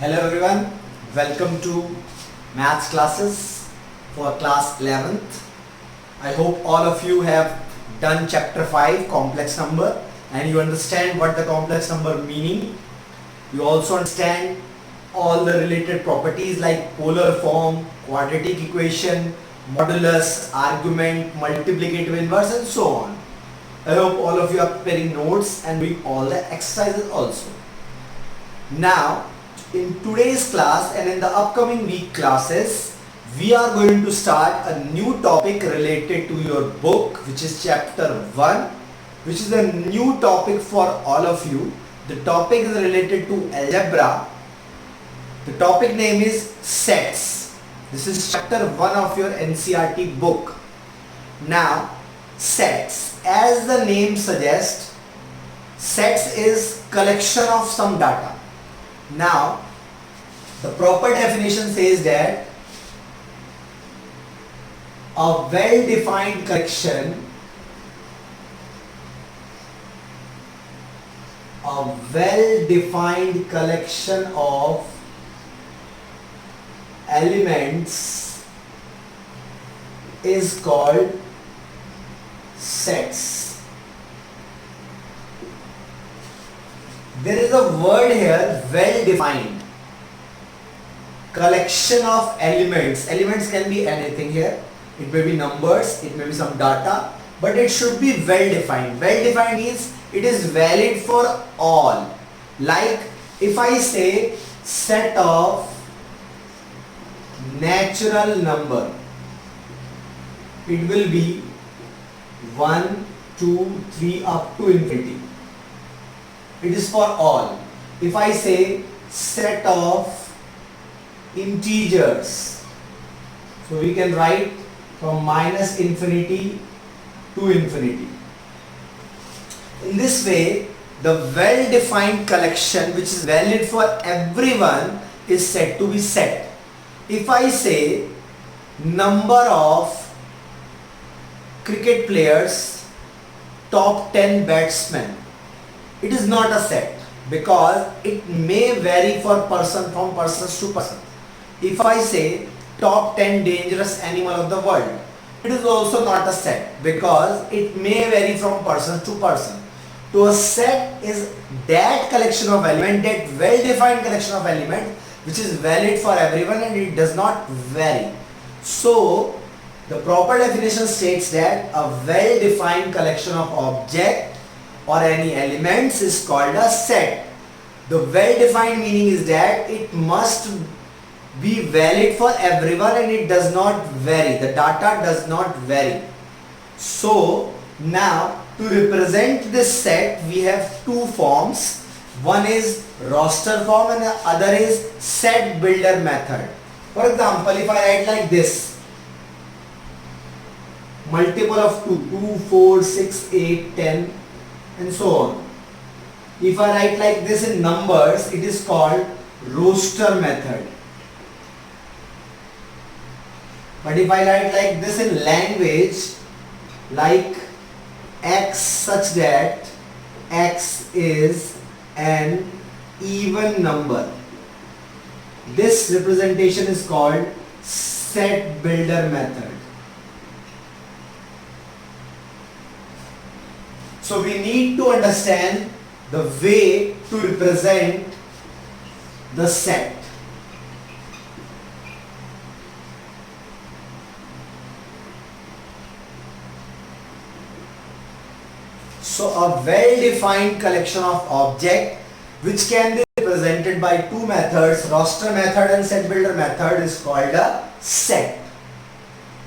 Hello everyone, welcome to maths classes for class 11th. I hope all of you have done chapter 5 complex number and you understand what the complex number meaning. You also understand all the related properties like polar form, quadratic equation, modulus, argument, multiplicative inverse and so on. I hope all of you are preparing notes and doing all the exercises also. Now, in today's class and in the upcoming week classes, we are going to start a new topic related to your book, which is chapter 1, which is a new topic for all of you. The topic is related to algebra. The topic name is sets. This is chapter 1 of your NCERT book. Now, sets, as the name suggests, sets is collection of some data. Now, the proper definition says that a well-defined collection of elements is called sets. There is a word here, well-defined. Collection of elements. Elements can be anything here. It may be numbers, it may be some data, but it should be well-defined. Well-defined means it is valid for all. Like if I say set of natural number, it will be 1, 2, 3 up to infinity. It is for all. If I say set of integers, so we can write from minus infinity to infinity. In this way, the well-defined collection which is valid for everyone is said to be set. If I say number of cricket players, top 10 batsmen, it is not a set because it may vary for person from person to person. If I say top 10 dangerous animal of the world, it is also not a set because it may vary from person to person. So a set is that collection of elements, that well-defined collection of elements which is valid for everyone and it does not vary. So the proper definition states that a well-defined collection of objects or any elements is called a set. The well-defined meaning is that it must be valid for everyone and it does not vary. The data does not vary. So now to represent this set we have two forms. One is roster form and the other is set builder method. For example, if I write like this, multiple of 2, 2, 4, 6, 8, 10 and so on. If I write like this in numbers, it is called roster method. But if I write like this in language, like x such that x is an even number, this representation is called set builder method. So we need to understand the way to represent the set. So a well-defined collection of objects which can be represented by two methods, roster method and set builder method, is called a set.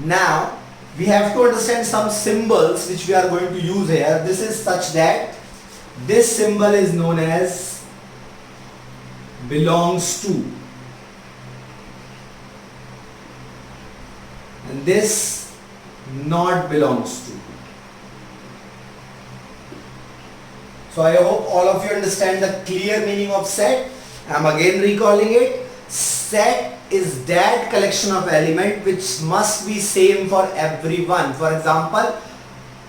Now we have to understand some symbols which we are going to use here. This is such that this symbol is known as belongs to and this not belongs to. So I hope all of you understand the clear meaning of set. I am again recalling it. Set is that collection of elements which must be same for everyone. For example,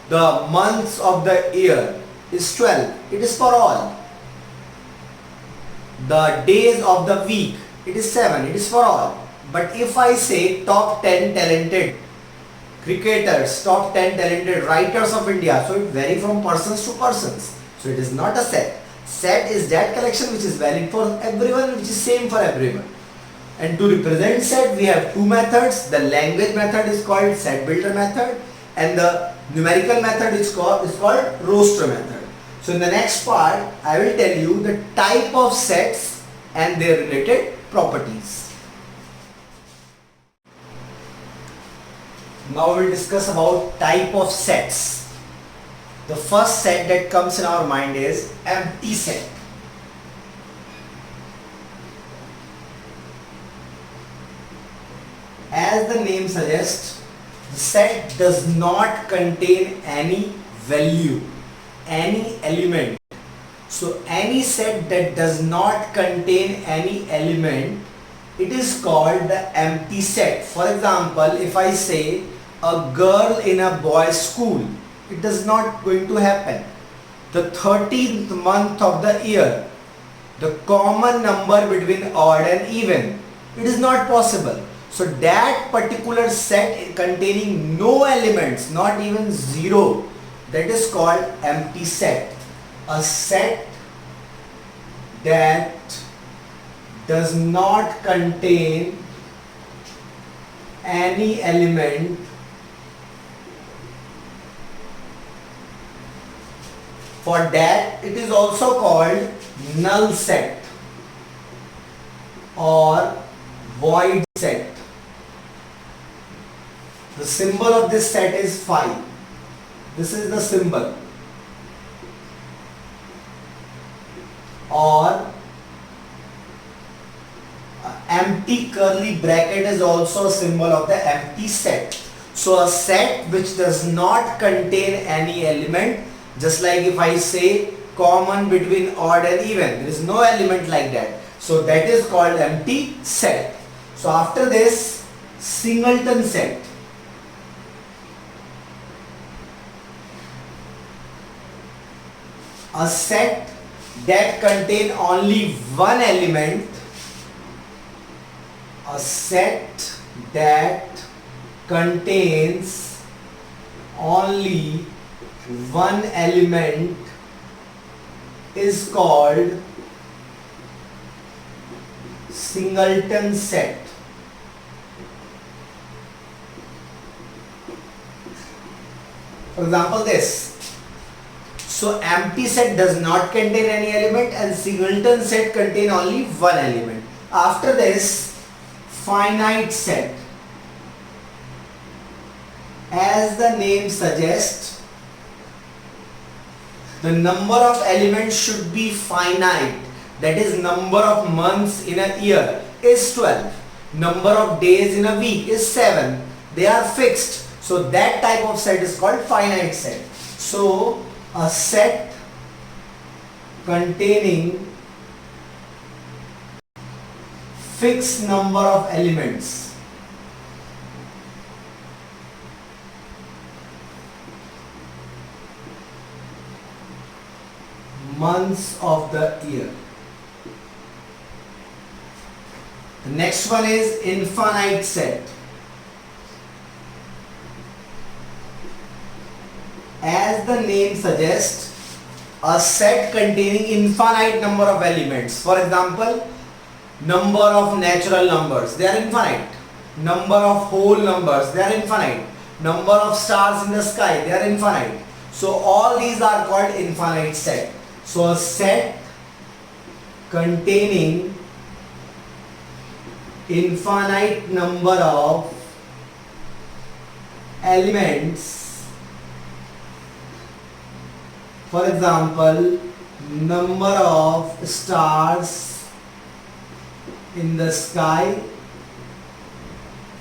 the months of the year is 12. It is for all. the days of the week, it is 7, it is for all. But if I say top 10 talented cricketers, top 10 talented writers of India, so it varies from persons to persons. So it is not a set. Set is that collection which is valid for everyone, which is same for everyone. And to represent set, we have two methods. The language method is called set builder method, and the numerical method is called roster method. So in the next part, I will tell you the type of sets and their related properties. Now we will discuss about type of sets. The first set that comes in our mind is empty set. As the name suggests, the set does not contain any value, any element. So any set that does not contain any element, it is called the empty set. For example, if I say a girl in a boys' school, it is not going to happen. The 13th month of the year, the common number between odd and even, it is not possible. So that particular set containing no elements, not even zero, that is called empty set. A set that does not contain any element for that, it is also called null set or void set. The symbol of this set is phi. This is the symbol. Or empty curly bracket is also a symbol of the empty set. So a set which does not contain any element, just like if I say common between odd and even, there is no element like that. So that is called empty set. So after this, singleton set. A set that contain only one element, a set that contains only one element is called singleton set. For example, this. So empty set does not contain any element and singleton set contain only one element. After this, finite set. As the name suggests, the number of elements should be finite. That is, number of months in a year is 12. Number of days in a week is 7. They are fixed. So that type of set is called finite set. So a set containing fixed number of elements months of the year. The next one is infinite set. As the name suggests, a set containing infinite number of elements. For example, number of natural numbers, they are infinite. Number of whole numbers, they are infinite. Number of stars in the sky, they are infinite. So all these are called infinite set. So a set containing infinite number of elements, for example, number of stars in the sky,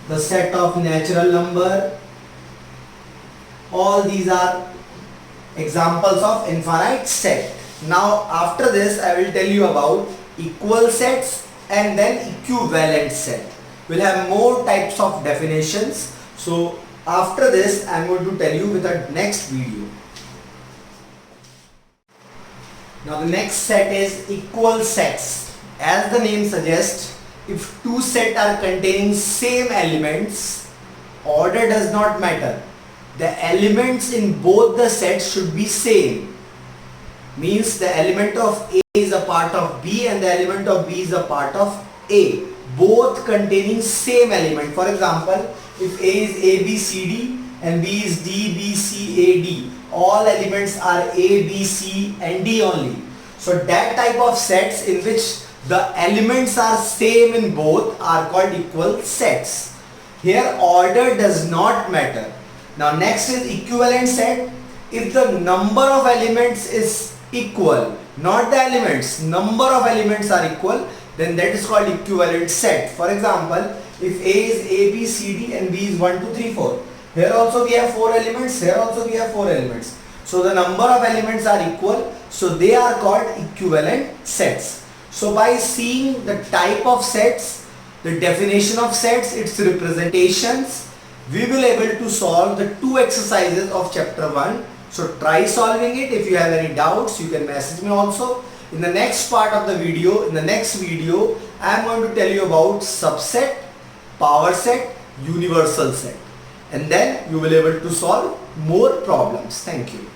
the set of natural number, all these are examples of infinite set. Now after this I will tell you about equal sets and then equivalent set. We'll have more types of definitions. So after this I am going to tell you with the next video. Now the next set is equal sets. as the name suggests, if two sets are containing same elements, order does not matter. The elements in both the sets should be same. Means the element of A is a part of B and the element of B is a part of A. Both containing same element. For example, if A is A, B, C, D and B is D, B, C, A, D. All elements are A, B, C and D only. So that type of sets in which the elements are same in both are called equal sets. Here order does not matter. Now next is equivalent set. If the number of elements is equal, not the elements, number of elements are equal, then that is called equivalent set. For example, if A is A, B, C, D and B is 1, 2, 3, 4. Here also we have 4 elements, here also we have 4 elements. So the number of elements are equal, so they are called equivalent sets. So by seeing the type of sets, the definition of sets, its representations, we will able to solve the 2 exercises of chapter 1. So try solving it. If you have any doubts, you can message me also. In the next part of the video, I am going to tell you about subset, power set, universal set. And then you will able to solve more problems. Thank you.